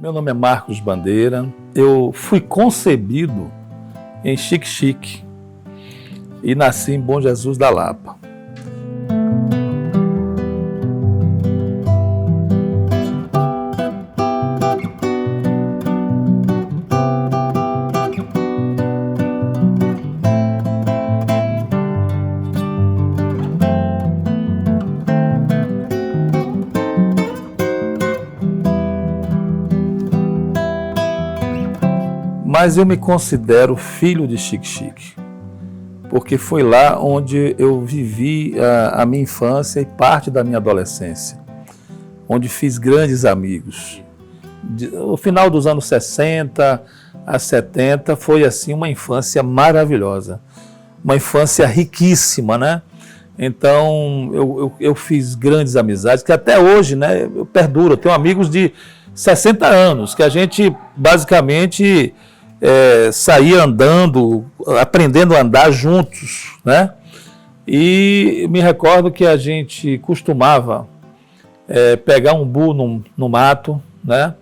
Meu nome é Marcos Bandeira, eu fui concebido em Xique-Xique e nasci em Bom Jesus da Lapa. Mas eu me considero filho de Xique-Xique, porque foi lá onde eu vivi a minha infância e parte da minha adolescência, onde fiz grandes amigos. O final dos anos 60 a 70 foi assim uma infância maravilhosa, uma infância riquíssima, né? Então eu fiz grandes amizades que até hoje, né, eu perduro. Eu tenho amigos de 60 anos que a gente basicamente saía andando, aprendendo a andar juntos, né? E me recordo que a gente costumava pegar um umbu no mato, né?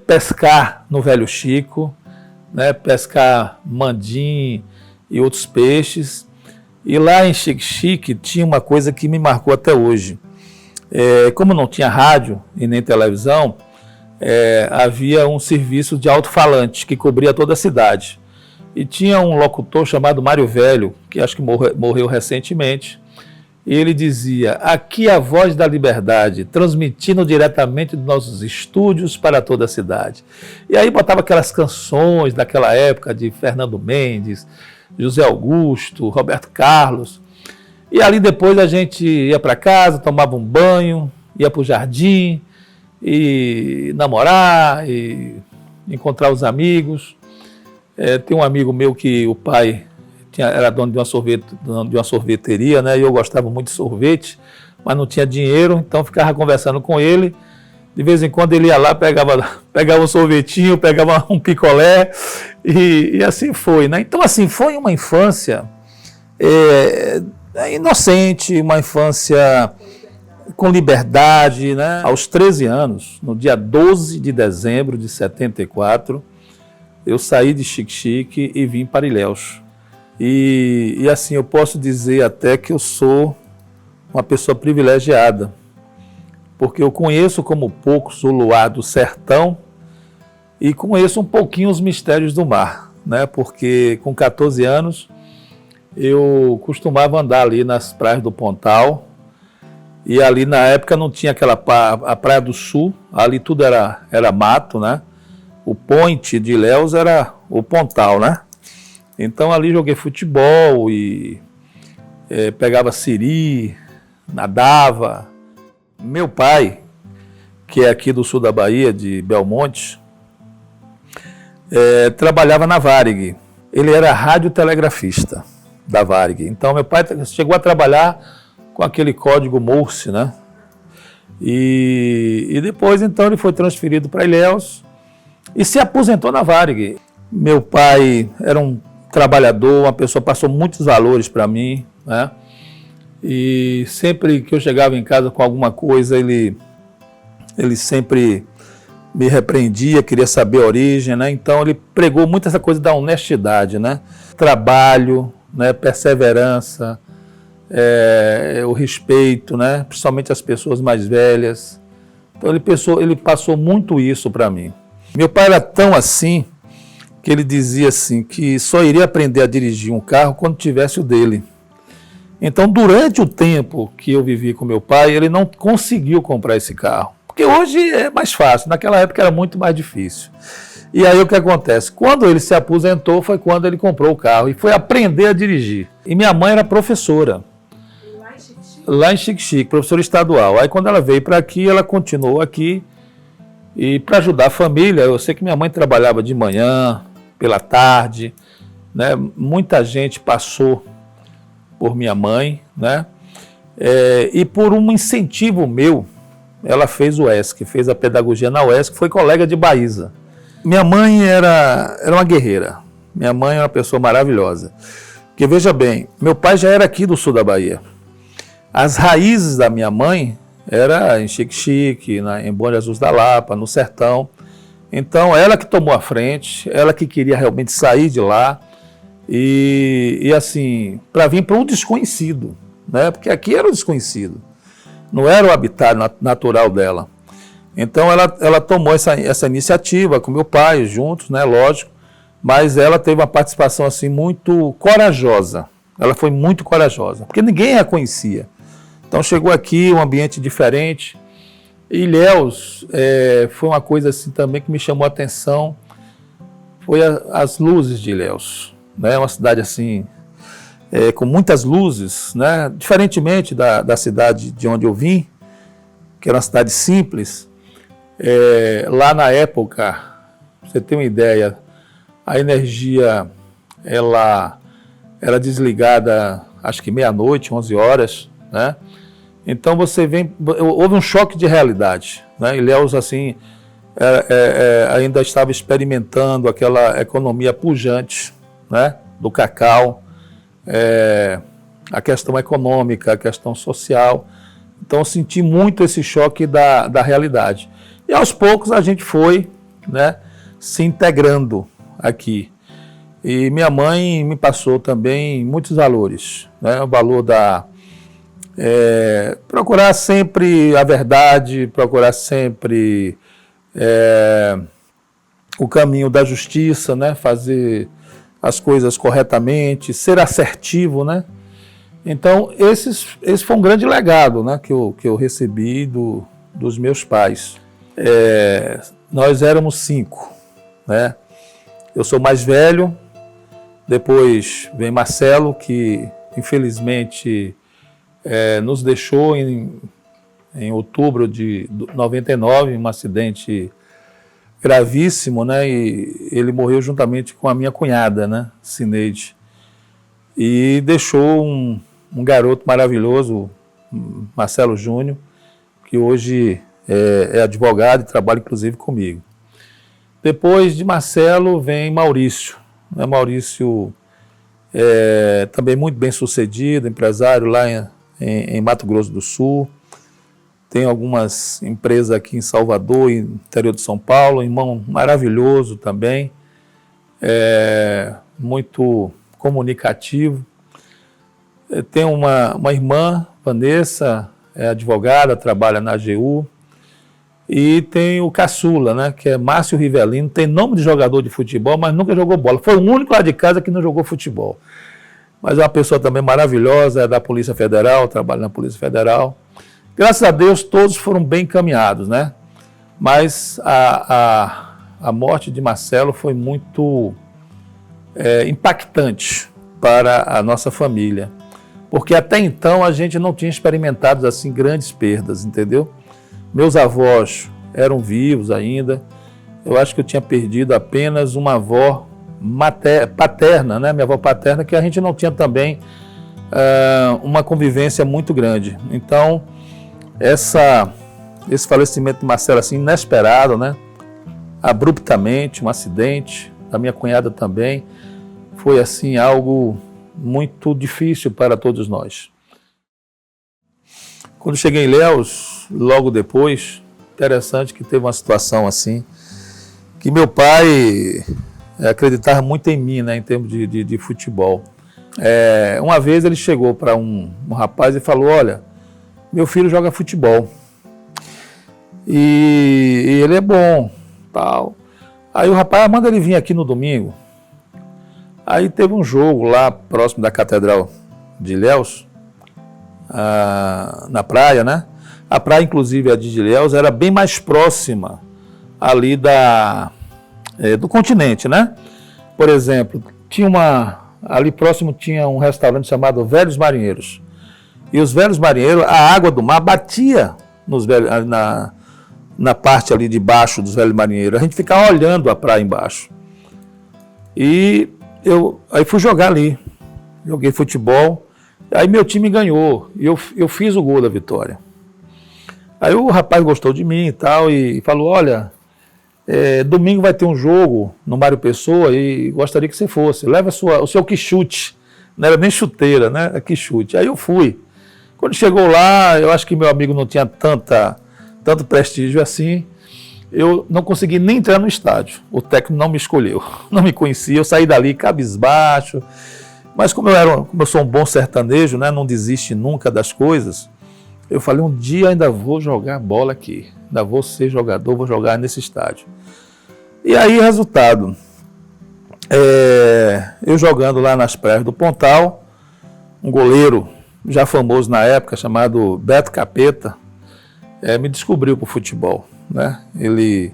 Pescar no Velho Chico, né? Pescar mandim e outros peixes. E lá em Xique-Xique tinha uma coisa que me marcou até hoje. Como não tinha rádio e nem televisão, havia um serviço de alto-falante que cobria toda a cidade. E tinha um locutor chamado Mário Velho, que acho que morreu recentemente, e ele dizia: aqui a voz da liberdade, transmitindo diretamente dos nossos estúdios para toda a cidade. E aí botava aquelas canções daquela época de Fernando Mendes, José Augusto, Roberto Carlos. E ali depois a gente ia para casa, tomava um banho, ia para o jardim, e namorar, e encontrar os amigos. Tem um amigo meu que o pai era dono de uma sorveteria, né? E eu gostava muito de sorvete, mas não tinha dinheiro, então ficava conversando com ele. De vez em quando ele ia lá, pegava um sorvetinho, pegava um picolé, e assim foi, né? Então assim, foi uma infância inocente, uma infância com liberdade, né? Aos 13 anos, no dia 12 de dezembro de 74, eu saí de Xique-Xique e vim para Ilhéus. E assim, eu posso dizer até que eu sou uma pessoa privilegiada, porque eu conheço como poucos o luar do sertão e conheço um pouquinho os mistérios do mar, né? Porque com 14 anos eu costumava andar ali nas praias do Pontal. E ali na época não tinha a Praia do Sul, ali tudo era mato, né? O point de Ilhéus era o Pontal, né? Então ali joguei futebol e pegava siri, nadava. Meu pai, que é aqui do sul da Bahia, de Belmonte, trabalhava na Varig. Ele era radiotelegrafista da Varig. Então meu pai chegou a trabalhar com aquele código Morse, né? E depois, então, ele foi transferido para Ilhéus e se aposentou na Varig. Meu pai era um trabalhador, uma pessoa que passou muitos valores para mim, né? E sempre que eu chegava em casa com alguma coisa, ele sempre me repreendia, queria saber a origem, né? Então, ele pregou muito essa coisa da honestidade, né? Trabalho, né? Perseverança, o respeito, né? Principalmente as pessoas mais velhas. Então ele passou muito isso para mim. Meu pai era tão assim que ele dizia assim que só iria aprender a dirigir um carro quando tivesse o dele. Então, durante o tempo que eu vivi com meu pai, ele não conseguiu comprar esse carro, porque hoje é mais fácil, naquela época era muito mais difícil. E aí o que acontece? Quando ele se aposentou foi quando ele comprou o carro e foi aprender a dirigir. E minha mãe era professora. Lá em Xique-Xique, professora estadual. Aí quando ela veio para aqui, ela continuou aqui. E para ajudar a família, eu sei que minha mãe trabalhava de manhã, pela tarde, né? Muita gente passou por minha mãe, né? E por um incentivo meu, ela fez o ESC, fez a pedagogia na UESC, foi colega de Baísa. Minha mãe era uma guerreira. Minha mãe é uma pessoa maravilhosa. Porque veja bem, meu pai já era aqui do sul da Bahia. As raízes da minha mãe era em Xique-Xique, em Bom Jesus da Lapa, no sertão. Então, ela que tomou a frente, ela que queria realmente sair de lá e assim, para vir para um desconhecido, né? Porque aqui era o desconhecido, não era o habitat natural dela. Então, ela tomou essa iniciativa com meu pai, juntos, né? Lógico, mas ela teve uma participação assim muito corajosa. Ela foi muito corajosa, porque ninguém a conhecia. Então, chegou aqui, um ambiente diferente. E Ilhéus foi uma coisa assim também que me chamou a atenção, foi as luzes de Ilhéus, né? Uma cidade assim, com muitas luzes, né? Diferentemente da cidade de onde eu vim, que era uma cidade simples. Lá na época, pra você ter uma ideia, a energia ela era desligada acho que meia-noite, 11 horas, né? Então você houve um choque de realidade, né? Ilhéus assim ainda estava experimentando aquela economia pujante, né? Do cacau, a questão econômica, a questão social. Então eu senti muito esse choque da realidade. E aos poucos a gente foi, né, se integrando aqui. E minha mãe me passou também muitos valores, né? O valor procurar sempre a verdade, procurar sempre o caminho da justiça, né? Fazer as coisas corretamente, ser assertivo, né? Então, esse foi um grande legado, né, que eu recebi dos meus pais. Nós éramos 5, né? Eu sou mais velho, depois vem Marcelo, que infelizmente nos deixou em outubro de 99, um acidente gravíssimo, né? E ele morreu juntamente com a minha cunhada, né, Cineide. E deixou um garoto maravilhoso, Marcelo Júnior, que hoje é advogado e trabalha inclusive comigo. Depois de Marcelo vem Maurício. Né? Maurício também muito bem sucedido, empresário lá em Mato Grosso do Sul. Tem algumas empresas aqui em Salvador e no interior de São Paulo. Irmão maravilhoso também, muito comunicativo. Tem uma irmã, Vanessa, é advogada, trabalha na AGU. E tem o caçula, né, que é Márcio Rivelino, tem nome de jogador de futebol, mas nunca jogou bola. Foi o único lá de casa que não jogou futebol. Mas é uma pessoa também maravilhosa, é da Polícia Federal, trabalha na Polícia Federal. Graças a Deus, todos foram bem encaminhados, né? Mas a morte de Marcelo foi muito impactante para a nossa família. Porque até então a gente não tinha experimentado assim grandes perdas, entendeu? Meus avós eram vivos ainda. Eu acho que eu tinha perdido apenas uma avó paterna, né? Minha avó paterna, que a gente não tinha também uma convivência muito grande. Então, esse falecimento de Marcelo, assim, inesperado, né? Abruptamente, um acidente, da minha cunhada também, foi assim algo muito difícil para todos nós. Quando cheguei em Ilhéus, logo depois, interessante que teve uma situação assim, que meu pai acreditava muito em mim, né, em termos de futebol. Uma vez ele chegou para um rapaz e falou: olha, meu filho joga futebol e ele é bom, tal. Aí o rapaz manda ele vir aqui no domingo. Aí teve um jogo lá próximo da Catedral de Ilhéus, na praia, né? A praia, inclusive, a de Ilhéus, era bem mais próxima ali do continente, né? Por exemplo, ali próximo tinha um restaurante chamado Velhos Marinheiros. E os Velhos Marinheiros, a água do mar batia na parte ali de baixo dos Velhos Marinheiros. A gente ficava olhando a praia embaixo. E aí fui jogar ali. Joguei futebol. Aí meu time ganhou. E eu fiz o gol da vitória. Aí o rapaz gostou de mim e tal, e falou: olha, domingo vai ter um jogo no Mário Pessoa e gostaria que você fosse. Leva o seu quichute. Não era nem chuteira, né? Era quichute. Aí eu fui. Quando chegou lá, eu acho que meu amigo não tinha tanto prestígio assim. eu não consegui nem entrar no estádio. O técnico não me escolheu, não me conhecia. Eu saí dali cabisbaixo. Mas como eu sou um bom sertanejo, né, não desiste nunca das coisas, eu falei, um dia ainda vou jogar bola aqui. Ainda vou ser jogador, vou jogar nesse estádio. E aí, resultado, eu jogando lá nas praias do Pontal, um goleiro já famoso na época, chamado Beto Capeta, me descobriu para o futebol, né? Ele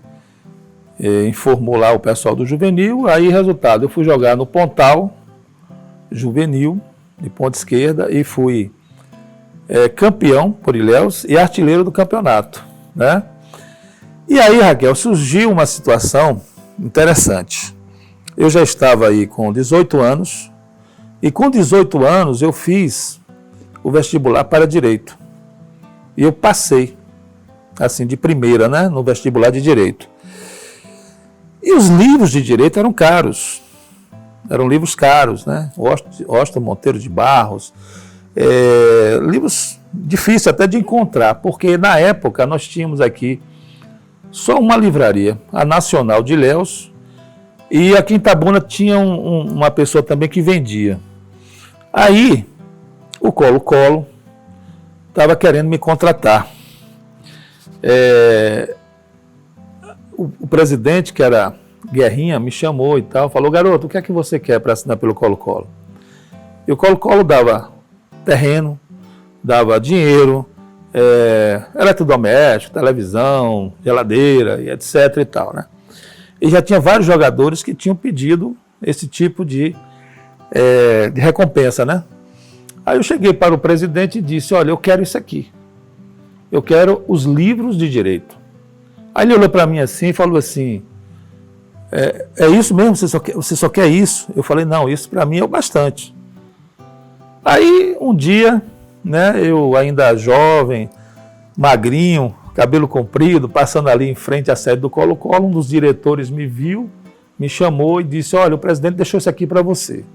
informou lá o pessoal do juvenil, aí resultado, eu fui jogar no Pontal juvenil, de ponta esquerda, e fui campeão por Ilhéus e artilheiro do campeonato, né? E aí, Raquel, surgiu uma situação interessante. Eu já estava aí com 18 anos, e com 18 anos eu fiz o vestibular para Direito. E eu passei, assim, de primeira, né, no vestibular de Direito. E os livros de Direito eram caros. Eram livros caros, né? Washington Monteiro de Barros. Livros difíceis até de encontrar, porque na época nós tínhamos aqui só uma livraria, a Nacional de Ilhéus, e aqui em Itabuna tinha uma pessoa também que vendia. Aí, o Colo-Colo estava querendo me contratar. O presidente, que era Guerrinha, me chamou e tal, falou, garoto, o que é que você quer para assinar pelo Colo-Colo? E o Colo-Colo dava terreno, dava dinheiro, eletrodoméstico, televisão, geladeira e etc e tal, né? E já tinha vários jogadores que tinham pedido esse tipo de recompensa, né? Aí eu cheguei para o presidente e disse, olha, eu quero isso aqui. Eu quero os livros de Direito. Aí ele olhou para mim assim e falou assim, é isso mesmo? Você só quer isso? Eu falei, não, isso para mim é o bastante. Aí um dia, né, eu ainda jovem, magrinho, cabelo comprido, passando ali em frente à sede do Colo-Colo, um dos diretores me viu, me chamou e disse, olha, o presidente deixou isso aqui para você.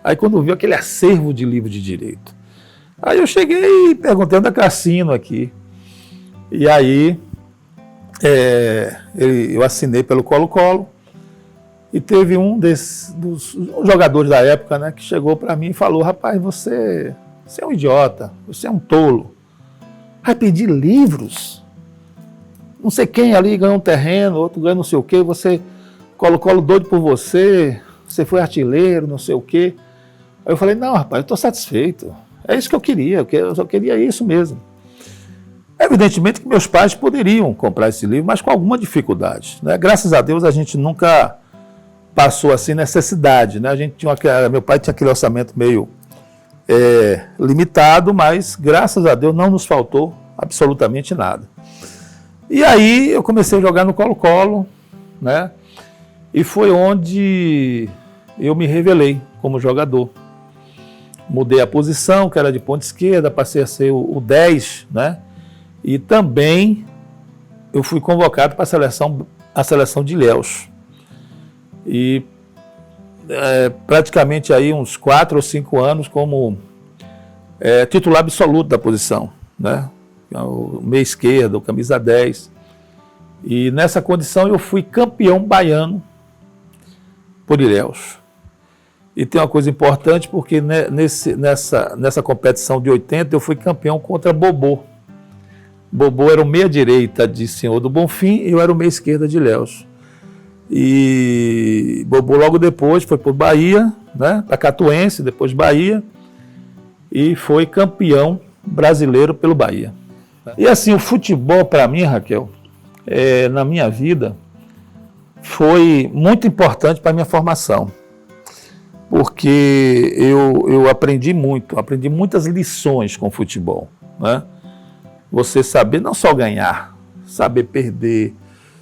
Aí quando viu aquele acervo de livro de Direito, aí eu cheguei e perguntei, onde é que eu assino aqui? E aí eu assinei pelo Colo-Colo, e teve dos jogadores da época, né, que chegou para mim e falou, rapaz, você é um idiota, você é um tolo. Vai pedir livros? Não sei quem ali ganhou um terreno, outro ganhou não sei o quê, você, Colo-Colo doido por você foi artilheiro, não sei o quê. Aí eu falei, não, rapaz, eu estou satisfeito. É isso que eu queria, eu só queria isso mesmo. Evidentemente que meus pais poderiam comprar esse livro, mas com alguma dificuldade, né? Graças a Deus a gente nunca passou assim necessidade, né? Meu pai tinha aquele orçamento meio limitado, mas graças a Deus não nos faltou absolutamente nada. E aí eu comecei a jogar no Colo-Colo, né? E foi onde eu me revelei como jogador. Mudei a posição, que era de ponta esquerda, passei a ser o 10, né? E também eu fui convocado para a seleção de Ilhéus. E praticamente aí uns 4 ou 5 anos como titular absoluto da posição, né? O meia esquerda, o camisa 10. E nessa condição eu fui campeão baiano por Ilhéus. E tem uma coisa importante, porque nessa competição de 80 eu fui campeão contra Bobô. Bobô era o meia-direita de Senhor do Bonfim e eu era o meia-esquerda de Ilhéus. E Bobô logo depois foi para o Bahia, né, para Catuense, depois Bahia, e foi campeão brasileiro pelo Bahia. E assim, o futebol para mim, Raquel, na minha vida, foi muito importante para a minha formação. Porque eu aprendi muitas lições com o futebol, né? Você saber não só ganhar, saber perder,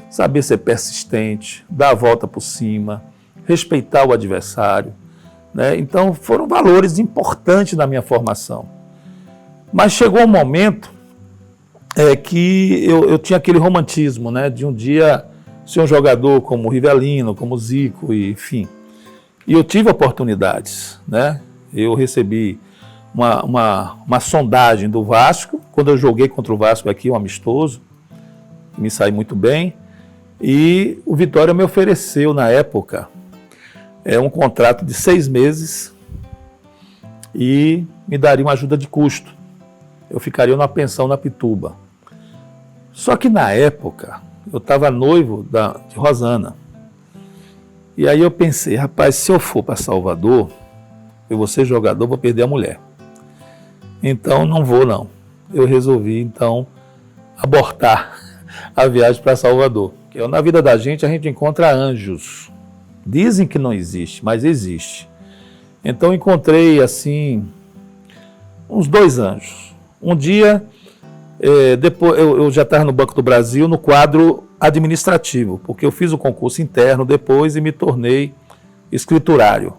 saber ser persistente, dar a volta por cima, respeitar o adversário, né? Então foram valores importantes na minha formação. Mas chegou um momento que eu tinha aquele romantismo, né, de um dia ser um jogador como o Rivelino, como o Zico, e, enfim. E eu tive oportunidades, né? Eu recebi uma sondagem do Vasco, quando eu joguei contra o Vasco aqui, um amistoso, me saí muito bem, E o Vitória me ofereceu, na época, um contrato de 6 meses e me daria uma ajuda de custo. Eu ficaria numa pensão na Pituba. Só que na época, eu estava noivo de Rosana. E aí eu pensei, rapaz, se eu for para Salvador, eu vou ser jogador, vou perder a mulher. Então não vou não. Eu resolvi então abortar a viagem para Salvador. Porque na vida da gente a gente encontra anjos. Dizem que não existe, mas existe. Então encontrei assim uns 2 anjos. Um dia, depois eu já estava no Banco do Brasil no quadro administrativo, porque eu fiz o concurso interno depois e me tornei escriturário.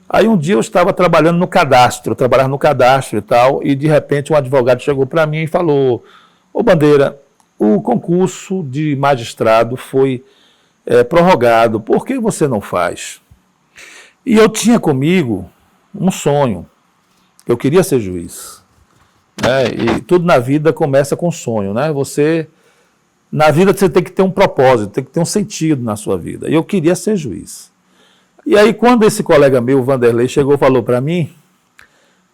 Aí um dia eu estava trabalhando no cadastro, eu trabalhava no cadastro e tal, e de repente um advogado chegou para mim e falou: ô Bandeira, o concurso de magistrado foi prorrogado, por que você não faz? E eu tinha comigo um sonho, eu queria ser juiz. E tudo na vida começa com sonho, né? Na vida você tem que ter um propósito, tem que ter um sentido na sua vida. E eu queria ser juiz. E aí quando esse colega meu, Vanderlei, chegou e falou para mim,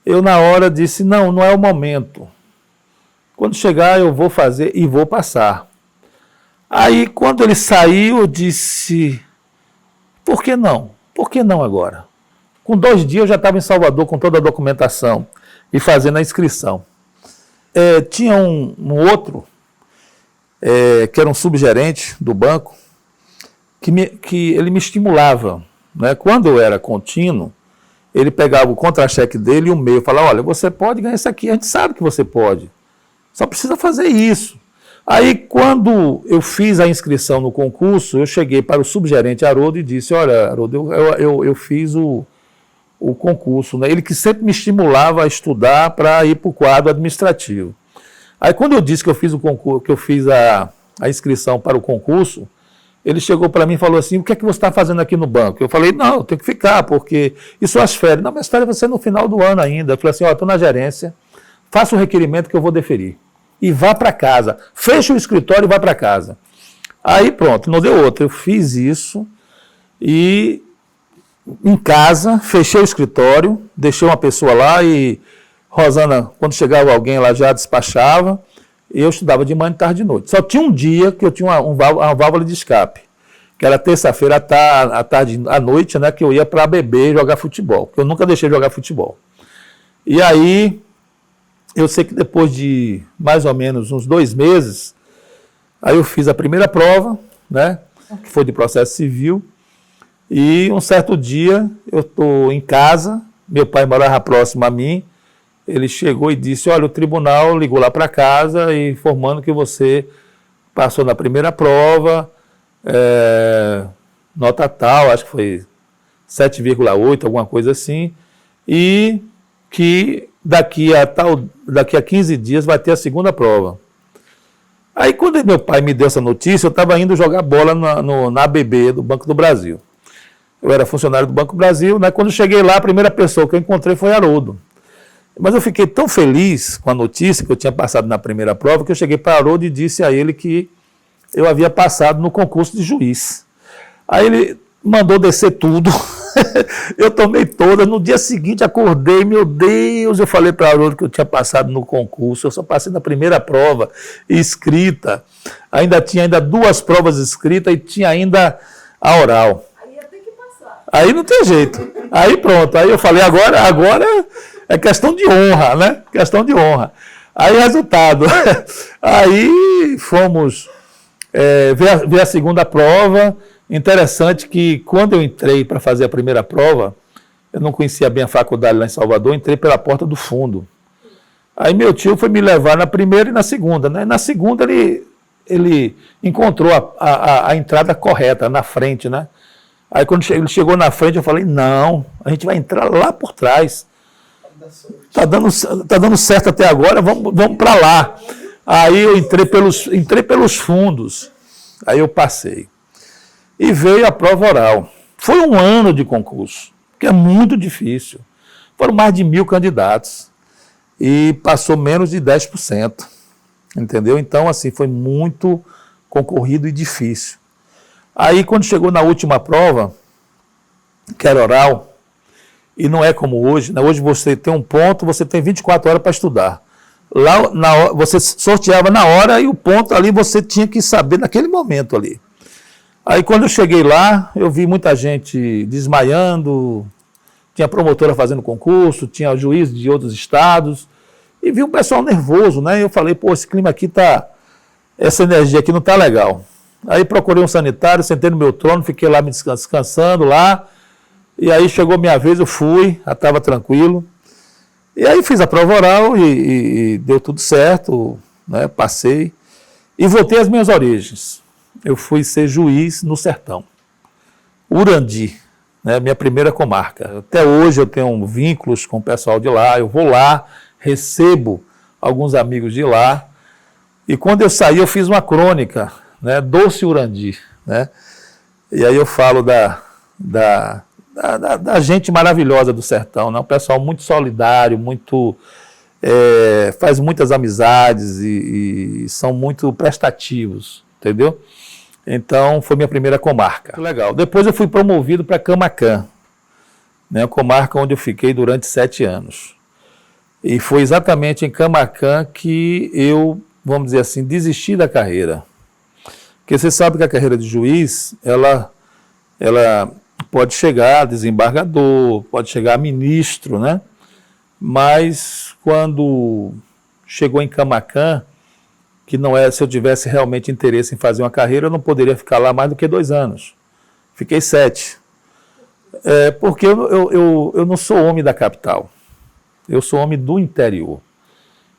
eu na hora disse, não é o momento. Quando chegar eu vou fazer e vou passar. Aí quando ele saiu eu disse, por que não? Por que não agora? Com 2 dias eu já estava em Salvador com toda a documentação e fazendo a inscrição. Tinha um outro, que era um subgerente do banco, que ele me estimulava. Né? Quando eu era contínuo, ele pegava o contra-cheque dele e o meu, falava, olha, você pode ganhar isso aqui, a gente sabe que você pode, só precisa fazer isso. Aí, quando eu fiz a inscrição no concurso, eu cheguei para o subgerente Haroldo e disse, olha, Haroldo, eu fiz o concurso, né? Ele que sempre me estimulava a estudar para ir para o quadro administrativo. Aí, quando eu disse que eu fiz o concurso, que eu fiz a inscrição para o concurso, ele chegou para mim e falou assim, o que é que você está fazendo aqui no banco? Eu falei, não, eu tenho que ficar, porque... E suas férias? Não, minhas férias vão ser no final do ano ainda. Eu falei assim, estou na gerência, faça o requerimento que eu vou deferir. E vá para casa. Fecha o escritório e vá para casa. Aí pronto, não deu outra. Eu fiz isso e em casa, fechei o escritório, deixei uma pessoa lá e Rosana, quando chegava alguém lá já despachava. Eu estudava de manhã, de tarde e de noite. Só tinha um dia que eu tinha uma válvula de escape, que era terça-feira à tarde, à noite, né, que eu ia para beber e jogar futebol, que eu nunca deixei de jogar futebol. E aí, eu sei que depois de mais ou menos uns 2 meses, aí eu fiz a primeira prova, né, que foi de processo civil, e um certo dia eu estou em casa, meu pai morava próximo a mim, ele chegou e disse, olha, o tribunal ligou lá para casa e informando que você passou na primeira prova, nota tal, acho que foi 7,8, alguma coisa assim, e que daqui a 15 dias vai ter a segunda prova. Aí quando meu pai me deu essa notícia, eu estava indo jogar bola na ABB do Banco do Brasil. Eu era funcionário do Banco do Brasil, né? Quando eu cheguei lá, a primeira pessoa que eu encontrei foi Haroldo. Mas eu fiquei tão feliz com a notícia que eu tinha passado na primeira prova, que eu cheguei para Haroldo e disse a ele que eu havia passado no concurso de juiz. Aí ele mandou descer tudo, eu tomei todas, no dia seguinte acordei, meu Deus, eu falei para Haroldo que eu tinha passado no concurso, eu só passei na primeira prova escrita, tinha 2 provas escritas e tinha ainda a oral. Aí ia ter que passar. Aí não tem jeito, aí pronto, aí eu falei, agora é questão de honra, né? Questão de honra. Aí, resultado. Aí fomos ver a segunda prova. Interessante que quando eu entrei para fazer a primeira prova, eu não conhecia bem a faculdade lá em Salvador, entrei pela porta do fundo. Aí meu tio foi me levar na primeira e na segunda, né? Na segunda ele encontrou a entrada correta, na frente, né? Aí quando ele chegou na frente, eu falei, não, a gente vai entrar lá por trás. Tá dando certo até agora, vamos para lá. Aí eu entrei pelos fundos, aí eu passei. E veio a prova oral. Foi um ano de concurso, que é muito difícil. Foram mais de 1.000 candidatos e passou menos de 10%. Entendeu? Então, assim, foi muito concorrido e difícil. Aí, quando chegou na última prova, que era oral, e não é como hoje, né? Hoje você tem um ponto, você tem 24 horas para estudar. Lá você sorteava na hora e o ponto ali você tinha que saber naquele momento ali. Aí quando eu cheguei lá, eu vi muita gente desmaiando, tinha promotora fazendo concurso, tinha juiz de outros estados, e vi um pessoal nervoso, né? E eu falei, pô, esse clima aqui tá, essa energia aqui não tá legal. Aí procurei um sanitário, sentei no meu trono, fiquei lá me descansando lá, e aí chegou minha vez, eu fui, já estava tranquilo. E aí fiz a prova oral e deu tudo certo, né? Passei e voltei às minhas origens. Eu fui ser juiz no sertão, Urandi, né? Minha primeira comarca. Até hoje eu tenho vínculos com o pessoal de lá, eu vou lá, recebo alguns amigos de lá. E quando eu saí eu fiz uma crônica, né? Doce Urandi, né? E aí eu falo da gente maravilhosa do sertão, né? Um pessoal muito solidário, muito faz muitas amizades e são muito prestativos, entendeu? Então foi minha primeira comarca. Legal. Depois eu fui promovido para Camaquã, né? A comarca onde eu fiquei durante 7 anos. E foi exatamente em Camaquã que eu, vamos dizer assim, desisti da carreira. Porque você sabe que a carreira de juiz, ela pode chegar a desembargador, pode chegar a ministro, né? Mas quando chegou em Camaquã, que não é, se eu tivesse realmente interesse em fazer uma carreira, eu não poderia ficar lá mais do que 2 anos. Fiquei 7. Porque eu não sou homem da capital. Eu sou homem do interior.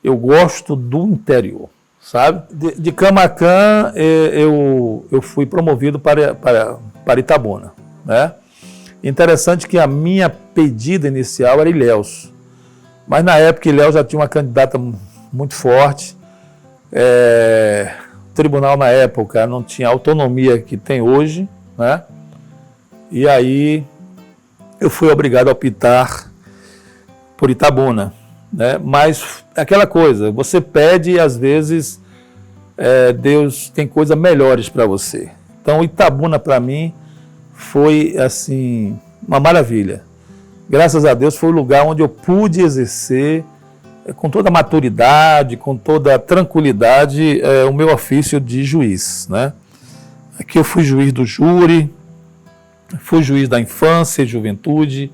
Eu gosto do interior, sabe? De Camaquã, eu fui promovido para Itabuna, né? Interessante que a minha pedida inicial era Ilhéus, mas na época Ilhéus já tinha uma candidata muito forte, o tribunal na época não tinha a autonomia que tem hoje, né? E aí eu fui obrigado a optar por Itabuna, né? Mas aquela coisa, você pede e às vezes Deus tem coisas melhores para você. Então Itabuna para mim foi assim uma maravilha. Graças a Deus foi o lugar onde eu pude exercer com toda a maturidade, com toda a tranquilidade o meu ofício de juiz, né? Aqui eu fui juiz do júri, fui juiz da infância e juventude,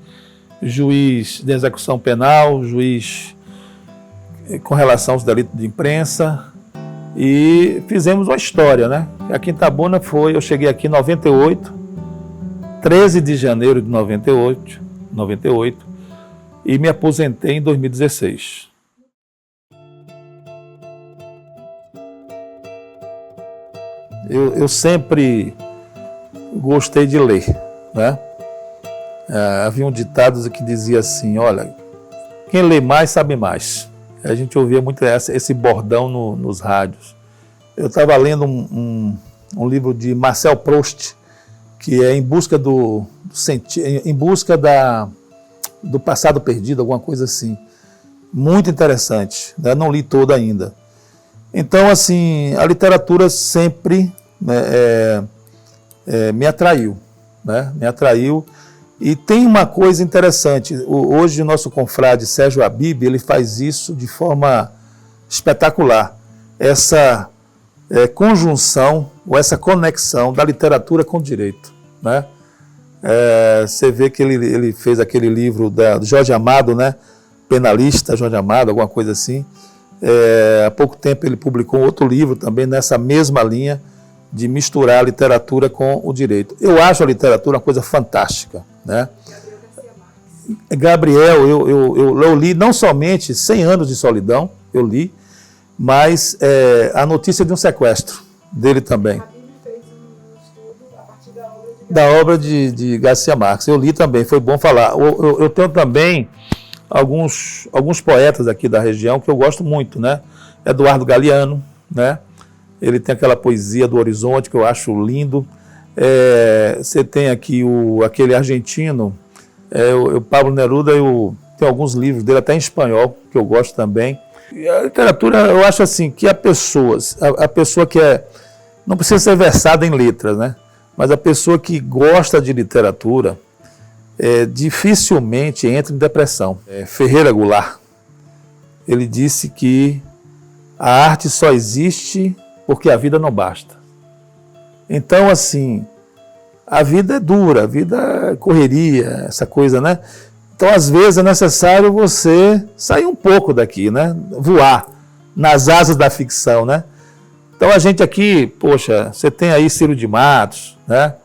juiz de execução penal, juiz com relação aos delitos de imprensa e fizemos uma história, né? Aqui em Itabuna eu cheguei aqui em 98, 13 de janeiro de 98, e me aposentei em 2016. Eu sempre gostei de ler, né? Havia um ditado que dizia assim, olha, quem lê mais sabe mais. A gente ouvia muito esse bordão nos rádios. Eu estava lendo um livro de Marcel Proust, que é Em Busca do Passado Perdido, alguma coisa assim. Muito interessante, né? Não li todo ainda. Então, assim, a literatura sempre me atraiu, né? Me atraiu. E tem uma coisa interessante, hoje o nosso confrade Sérgio Habib, ele faz isso de forma espetacular, essa conjunção ou essa conexão da literatura com o direito, né? Você vê que ele fez aquele livro do Jorge Amado, né? Penalista, Jorge Amado, alguma coisa assim. Há pouco tempo ele publicou outro livro também nessa mesma linha de misturar a literatura com o direito. Eu acho a literatura uma coisa fantástica, né? Gabriel, eu li não somente 100 anos de solidão, eu li, mas a notícia de um sequestro dele também. Da obra de Garcia Marques. Eu li também, foi bom falar. Eu tenho também alguns poetas aqui da região que eu gosto muito, né? Eduardo Galeano, né? Ele tem aquela poesia do Horizonte que eu acho lindo. Você tem aqui aquele argentino, o Pablo Neruda, tem alguns livros dele, até em espanhol, que eu gosto também. E a literatura, eu acho assim, que a pessoa que não precisa ser versada em letras, né? mas a pessoa que gosta de literatura dificilmente entra em depressão. Ferreira Goulart, ele disse que a arte só existe porque a vida não basta. Então, assim, a vida é dura, a vida é correria, essa coisa, né? Então, às vezes, é necessário você sair um pouco daqui, né? Voar nas asas da ficção, né? Então, a gente aqui, poxa, você tem aí Ciro de Matos, né?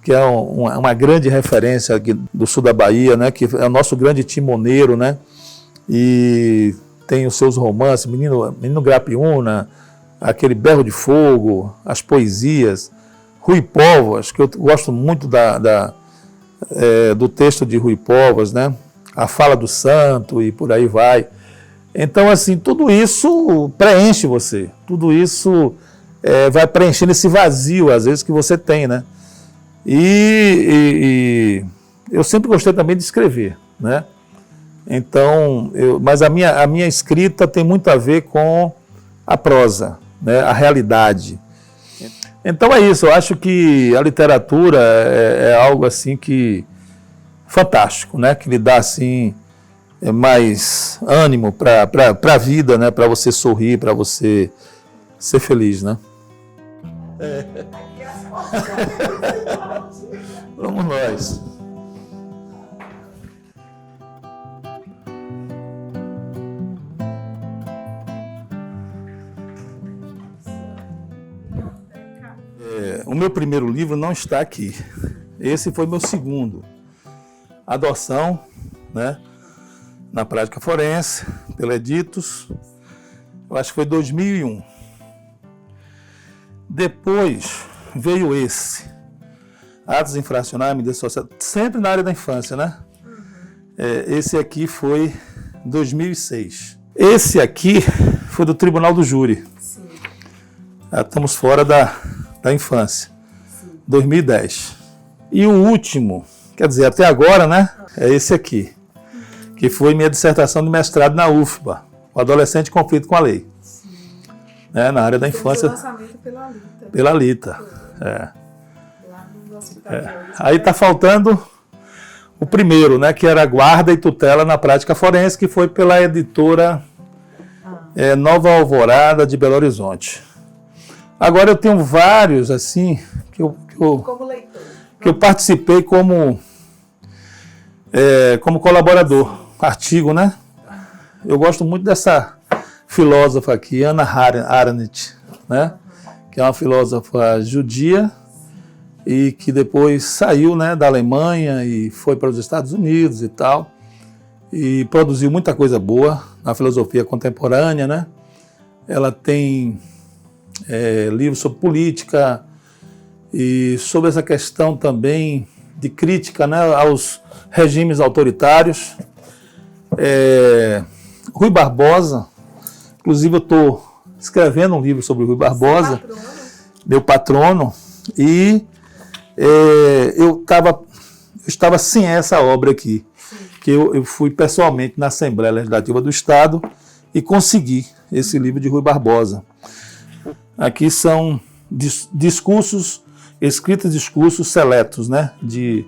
Que é uma grande referência aqui do sul da Bahia, né? Que é o nosso grande timoneiro, né? E tem os seus romances, Menino Grapiúna, aquele Berro de Fogo, as poesias, Rui Povas, que eu gosto muito do texto de Rui Povas, né? A Fala do Santo e por aí vai. Então, assim, tudo isso preenche você, tudo isso vai preenchendo esse vazio, às vezes, que você tem, né? E eu sempre gostei também de escrever, né? Então, mas a minha escrita tem muito a ver com a prosa, né? A realidade. Então é isso, eu acho que a literatura é algo assim que fantástico, né? Que lhe dá assim mais ânimo para a vida, né? Para você sorrir, para você ser feliz, né? Vamos nós. O meu primeiro livro não está aqui. Esse foi meu segundo. Adoção, né? Na prática forense, pela Editos. Eu acho que foi 2001. Depois veio esse. Atos infracionais, medidas sociais, sempre na área da infância, né? Esse aqui foi 2006. Esse aqui foi do Tribunal do Júri. Sim. Estamos fora da infância. Sim. 2010. E o último, quer dizer, até agora, né? É esse aqui, que foi minha dissertação de mestrado na UFBA, o adolescente em conflito com a lei. Sim. Né, na área da infância. Lançamento pela Alita. Pela Alita. Aí está faltando o primeiro, né? Que era Guarda e Tutela na Prática Forense, que foi pela editora Nova Alvorada de Belo Horizonte. Agora eu tenho vários, assim, que eu participei como colaborador, artigo, né? Eu gosto muito dessa filósofa aqui, Hannah Arendt, né? Que é uma filósofa judia e que depois saiu, né, da Alemanha e foi para os Estados Unidos e tal, e produziu muita coisa boa na filosofia contemporânea, né? Ela tem livros sobre política e sobre essa questão também de crítica, né, aos regimes autoritários. Rui Barbosa, inclusive eu estou escrevendo um livro sobre Rui Barbosa, meu patrono, e eu estava sem essa obra aqui, que eu fui pessoalmente na Assembleia Legislativa do Estado e consegui esse livro de Rui Barbosa. Aqui são discursos seletos, né, de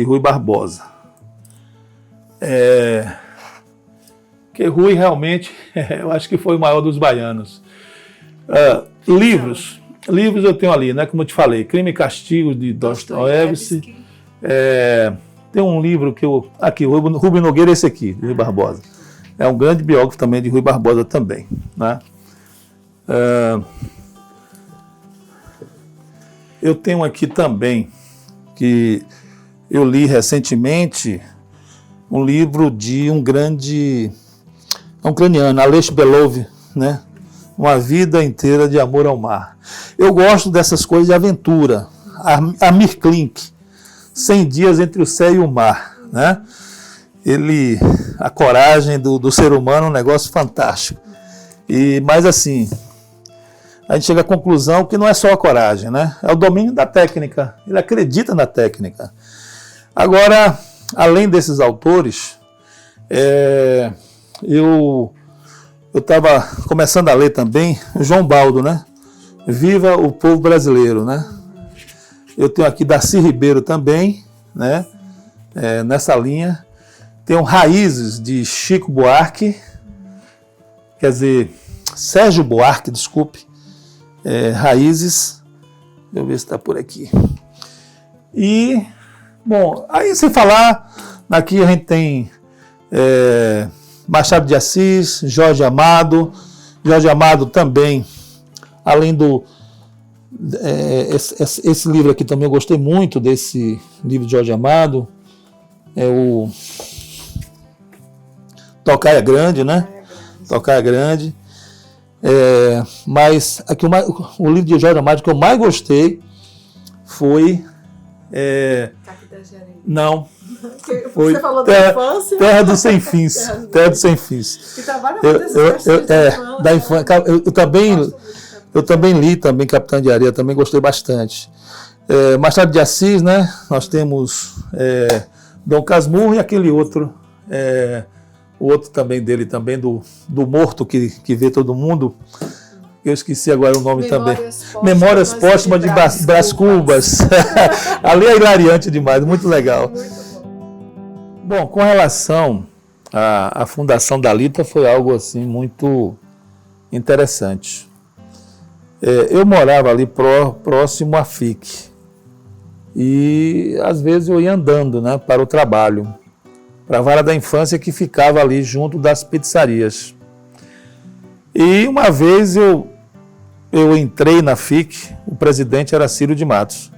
Rui Barbosa. Que Rui realmente, eu acho que foi o maior dos baianos. Livros eu tenho ali, né, como eu te falei, Crime e Castigo, de Dostoiévski. Tem um livro que aqui, o Rubem Nogueira, esse aqui, de Rui Barbosa. É um grande biógrafo também de Rui Barbosa também, né? Eu tenho aqui também, que eu li recentemente, um livro de um grande ucraniano, Alexei Belov, né? Uma vida inteira de amor ao mar. Eu gosto dessas coisas de aventura. Amir Klink, 100 dias entre o céu e o mar, né? A coragem do ser humano é um negócio fantástico. Mas assim, a gente chega à conclusão que não é só a coragem, né? É o domínio da técnica. Ele acredita na técnica. Agora, além desses autores, eu estava começando a ler também João Baldo, né? Viva o Povo Brasileiro, né? Eu tenho aqui Darcy Ribeiro também, né? Nessa linha. Tenho Raízes, de Chico Buarque, quer dizer, Sérgio Buarque, desculpe. Raízes, deixa eu ver se está por aqui. E, bom, aí sem falar, aqui a gente tem Machado de Assis, Jorge Amado. Jorge Amado também, além do... esse livro aqui também eu gostei muito desse livro de Jorge Amado, o Tocaia Grande, né? Tocaia Grande. Mas aqui o livro de Jorge Amado que eu mais gostei foi... Não. Foi Você falou da infância? Terra dos Sem Fins. Terra dos Sem Fins. E tem várias vezes da infância. Eu também li também Capitã de Areia, também gostei bastante. Machado de Assis, né? Nós temos Dom Casmurro e aquele outro, o outro também dele, também do morto que vê todo mundo. Eu esqueci agora o nome também. Memórias Póstumas de Brás Cubas. Ali é hilariante demais, muito legal. Bom, com relação à fundação da Lita, foi algo assim muito interessante. Eu morava ali próximo à FIC e às vezes eu ia andando, né, para o trabalho, para a vara da infância que ficava ali junto das pizzarias. E uma vez eu entrei na FIC, o presidente era Ciro de Matos.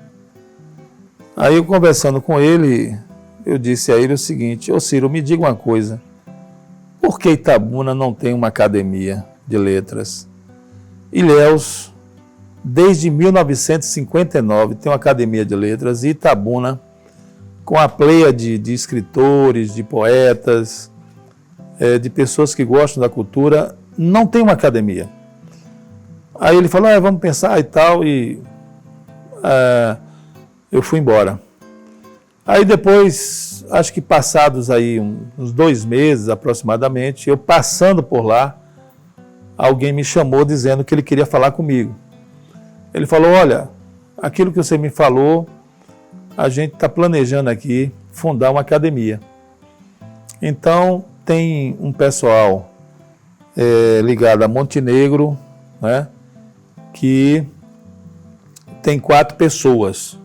Aí eu conversando com ele, eu disse a ele o seguinte: ô Ciro, me diga uma coisa, por que Itabuna não tem uma academia de letras? Ilhéus, desde 1959, tem uma academia de letras, e Itabuna, com a pleia de escritores, de poetas, de pessoas que gostam da cultura, não tem uma academia. Aí ele falou, vamos pensar e tal, e eu fui embora. Aí depois, acho que passados aí uns 2 meses aproximadamente, eu passando por lá, alguém me chamou dizendo que ele queria falar comigo. Ele falou, olha, aquilo que você me falou, a gente está planejando aqui fundar uma academia. Então, tem um pessoal ligado a Montenegro, né, que tem 4 pessoas.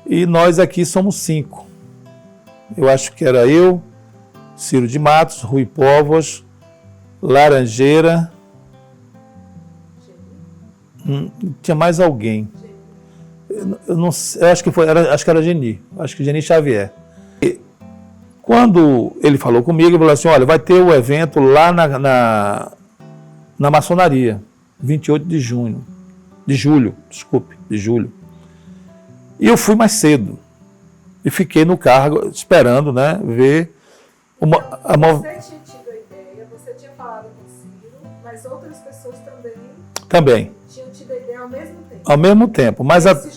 E nós aqui somos 5. Eu acho que era eu, Ciro de Matos, Rui Povos, Laranjeira. Tinha mais alguém. Eu não sei, acho que era Geni. Acho que Geni Xavier. E quando ele falou comigo, ele falou assim, olha, vai ter o evento lá na maçonaria, 28 de julho. E eu fui mais cedo. E fiquei no carro esperando, né, ver Você tinha tido a ideia, você tinha falado com o Ciro, mas outras pessoas também tinham tido a ideia ao mesmo tempo. Ao mesmo tempo,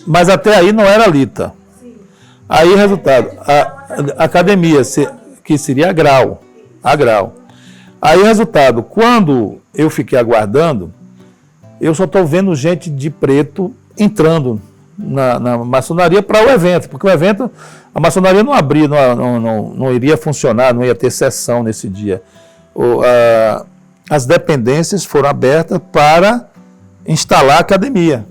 mas até aí não era Lita. Sim. Aí, resultado, a academia, que seria a grau. Aí, resultado, quando eu fiquei aguardando, eu só estou vendo gente de preto entrando na maçonaria para o evento, porque o evento, a maçonaria não abria, não iria funcionar, não ia ter sessão nesse dia. As dependências foram abertas para instalar a academia.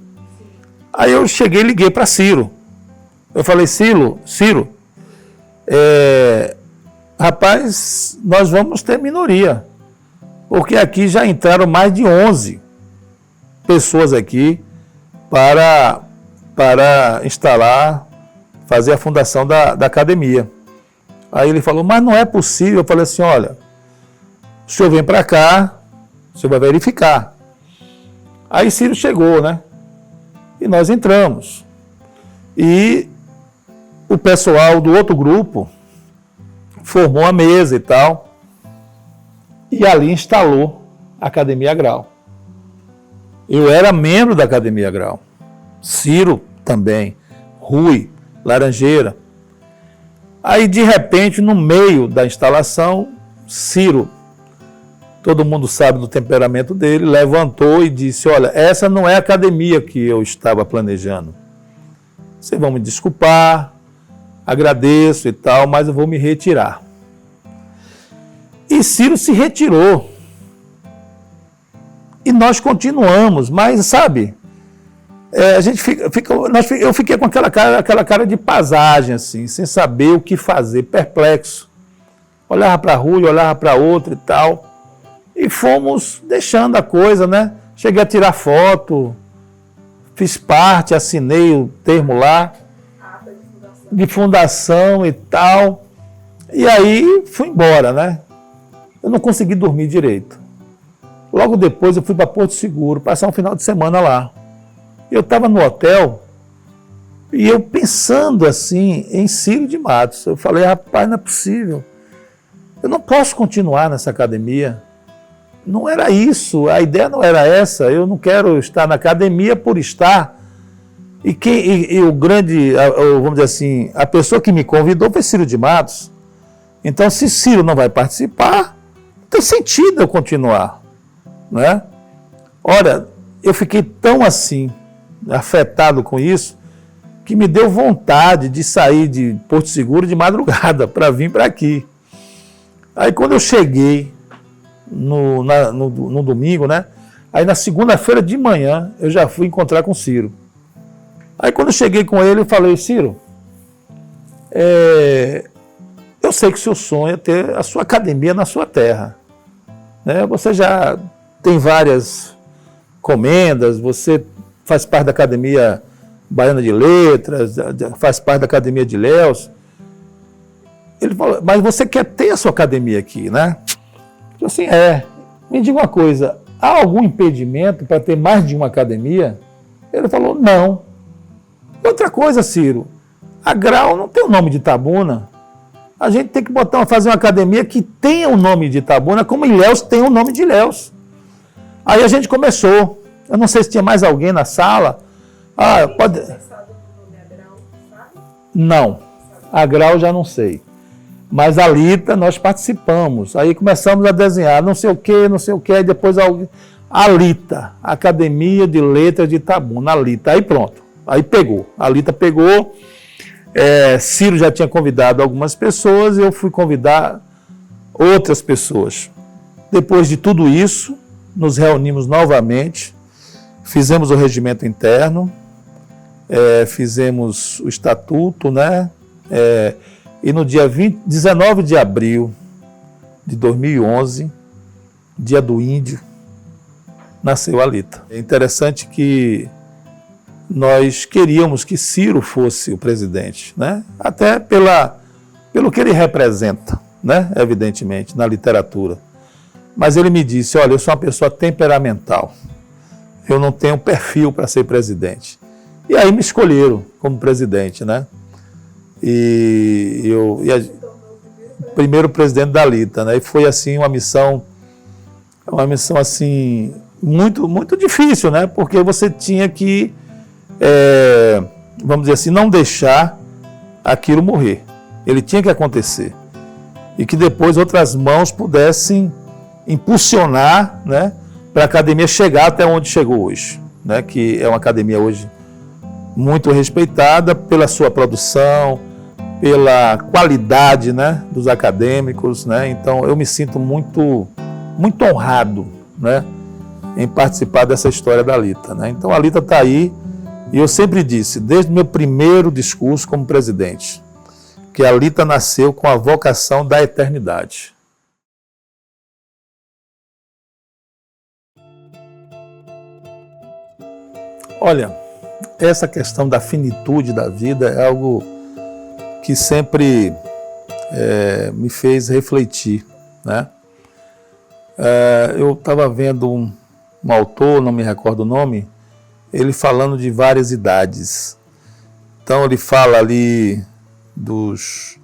Aí eu cheguei e liguei para Ciro. Eu falei, Ciro, rapaz, nós vamos ter minoria, porque aqui já entraram mais de 11 pessoas aqui para instalar, fazer a fundação da academia. Aí ele falou, mas não é possível. Eu falei assim, olha, o senhor vem para cá, o senhor vai verificar. Aí Ciro chegou, né? E nós entramos. E o pessoal do outro grupo formou a mesa e tal, e ali instalou a Academia Grau. Eu era membro da Academia Grau. Ciro também, Rui, Laranjeira. Aí, de repente, no meio da instalação, Ciro, todo mundo sabe do temperamento dele, levantou e disse, olha, essa não é a academia que eu estava planejando. vocês vão me desculpar, agradeço e tal, mas eu vou me retirar. E Ciro se retirou. E nós continuamos, mas sabe, eu fiquei com aquela cara de paisagem, assim, sem saber o que fazer, perplexo. Olhava para a rua, olhava para outra e tal. E fomos deixando a coisa, né? Cheguei a tirar foto, fiz parte, assinei o termo lá, de fundação e tal. E aí fui embora, né? Eu não consegui dormir direito. Logo depois eu fui para Porto Seguro, passar um final de semana lá. Eu estava no hotel e eu pensando assim em Ciro de Matos. Eu falei, rapaz, não é possível. Eu não posso continuar nessa academia. Não era isso, a ideia não era essa. Eu não quero estar na academia por estar. E o grande, vamos dizer assim, a pessoa que me convidou foi Ciro de Matos. Então, se Ciro não vai participar, não tem sentido eu continuar, né? Olha, eu fiquei tão assim, afetado com isso, que me deu vontade de sair de Porto Seguro de madrugada para vir para aqui. Aí quando eu cheguei no domingo, né? Aí na segunda-feira de manhã eu já fui encontrar com o Ciro. Aí quando eu cheguei com ele, eu falei, Ciro, eu sei que o seu sonho é ter a sua academia na sua terra, né? Você já tem várias comendas, você faz parte da Academia Baiana de Letras, faz parte da Academia de Ilhéus. Ele falou, mas você quer ter a sua academia aqui, né? Eu assim, me diga uma coisa, há algum impedimento para ter mais de uma academia? Ele falou, não. Outra coisa, Ciro, a Grau não tem o nome de Itabuna. A gente tem que fazer uma academia que tenha o nome de Itabuna, como Ilhéus tem o nome de Ilhéus. Aí a gente começou. Eu não sei se tinha mais alguém na sala. Pode... Não, a Grau já não sei. Mas a Lita nós participamos. Aí começamos a desenhar, não sei o que, aí depois a Lita, Academia de Letras de Itabuna, a Lita. Aí pronto, aí pegou. A Lita pegou, Ciro já tinha convidado algumas pessoas, eu fui convidar outras pessoas. Depois de tudo isso, nos reunimos novamente, fizemos o regimento interno, fizemos o estatuto, né? E no dia 19 de abril de 2011, dia do índio, nasceu a Lita. É interessante que nós queríamos que Ciro fosse o presidente, né? Até pelo que ele representa, né? Evidentemente, na literatura. Mas ele me disse, olha, eu sou uma pessoa temperamental, eu não tenho perfil para ser presidente. E aí me escolheram como presidente, né? Primeiro presidente da Lita, né? E foi assim uma missão assim muito muito difícil, né? Porque você tinha que, vamos dizer assim, não deixar aquilo morrer. Ele tinha que acontecer e que depois outras mãos pudessem impulsionar, né? Para a academia chegar até onde chegou hoje, né? Que é uma academia hoje muito respeitada pela sua produção, pela qualidade, né, dos acadêmicos, né? Então eu me sinto muito, muito honrado, né, em participar dessa história da Lita, né? Então a Lita está aí e eu sempre disse, desde o meu primeiro discurso como presidente, que a Lita nasceu com a vocação da eternidade. Olha, essa questão da finitude da vida é algo que sempre me fez refletir, né? Eu estava vendo um autor, não me recordo o nome, ele falando de várias idades. Então ele fala ali dos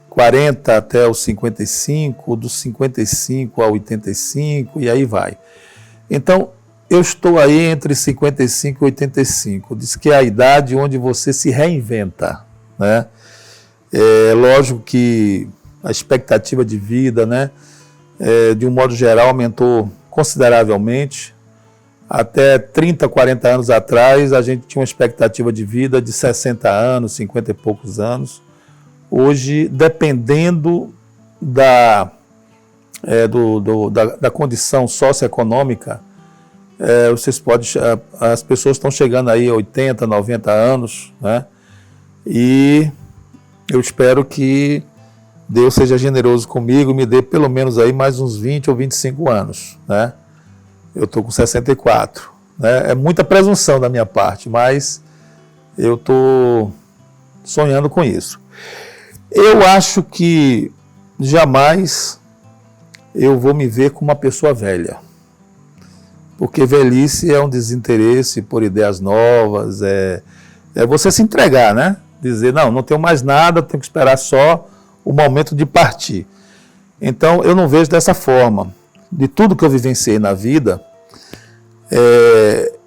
40 até os 55, dos 55 a 85 e aí vai. Então eu estou aí entre 55 e 85, diz que é a idade onde você se reinventa, né? É lógico que a expectativa de vida, né, de um modo geral, aumentou consideravelmente. Até 30, 40 anos atrás, a gente tinha uma expectativa de vida de 60 anos, 50 e poucos anos. Hoje, dependendo da condição socioeconômica, as pessoas estão chegando aí a 80, 90 anos, né? E eu espero que Deus seja generoso comigo e me dê pelo menos aí mais uns 20 ou 25 anos, né? Eu estou com 64, né? É muita presunção da minha parte, mas eu estou sonhando com isso. Eu acho que jamais eu vou me ver como uma pessoa velha, porque velhice é um desinteresse por ideias novas, é você se entregar, né? Dizer, não tenho mais nada, tenho que esperar só o momento de partir. Então, eu não vejo dessa forma. De tudo que eu vivenciei na vida,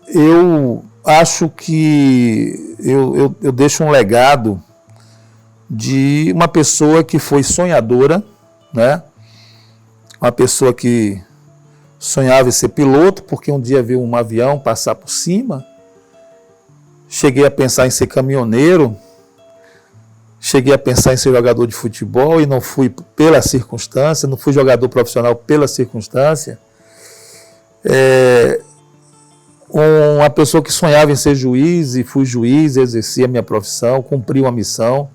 eu acho que eu deixo um legado de uma pessoa que foi sonhadora, né? Uma pessoa que sonhava em ser piloto, porque um dia viu um avião passar por cima. Cheguei a pensar em ser caminhoneiro, cheguei a pensar em ser jogador de futebol e não fui pela circunstância, não fui jogador profissional pela circunstância. Uma pessoa que sonhava em ser juiz e fui juiz, exerci a minha profissão, cumpri uma missão.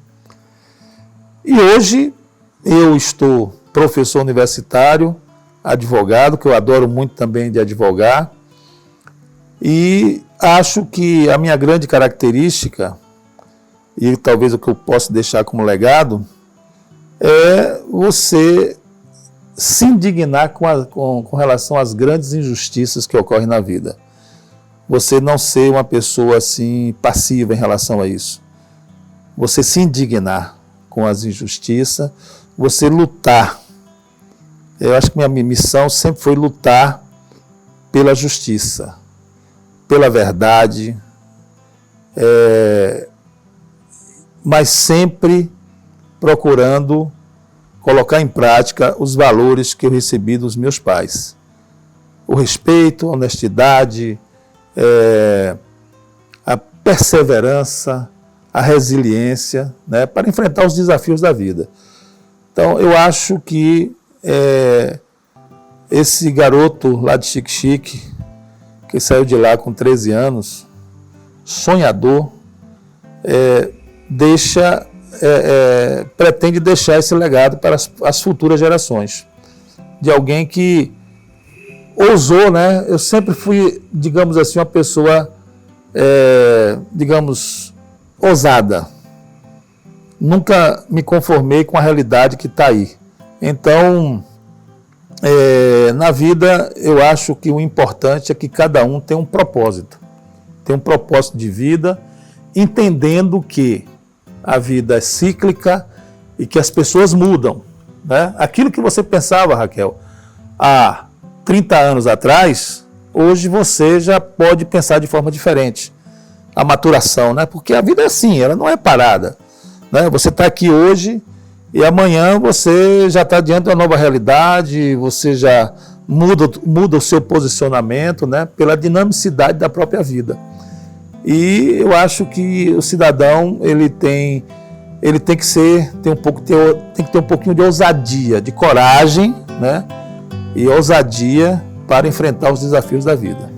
E hoje eu estou professor universitário, advogado, que eu adoro muito também de advogar, e acho que a minha grande característica, e talvez o que eu posso deixar como legado, é você se indignar com relação às grandes injustiças que ocorrem na vida. Você não ser uma pessoa assim passiva em relação a isso. Você se indignar com as injustiças, você lutar. Eu acho que minha missão sempre foi lutar pela justiça, pela verdade, mas sempre procurando colocar em prática os valores que eu recebi dos meus pais. O respeito, a honestidade, a perseverança, a resiliência, né, para enfrentar os desafios da vida. Então, eu acho que esse garoto lá de Xique-Xique, que saiu de lá com 13 anos, sonhador, pretende deixar esse legado para as futuras gerações. De alguém que ousou, né? Eu sempre fui, digamos assim, uma pessoa, ousada. Nunca me conformei com a realidade que está aí. Então, na vida, eu acho que o importante é que cada um tem um propósito. Tem um propósito de vida, entendendo que a vida é cíclica e que as pessoas mudam, né? Aquilo que você pensava, Raquel, há 30 anos atrás, hoje você já pode pensar de forma diferente. A maturação, né? Porque a vida é assim, ela não é parada, né? Você está aqui hoje e amanhã você já está diante de uma nova realidade, você já muda o seu posicionamento, né? Pela dinamicidade da própria vida. E eu acho que o cidadão tem que ter um pouquinho de ousadia, de coragem, né? E ousadia para enfrentar os desafios da vida.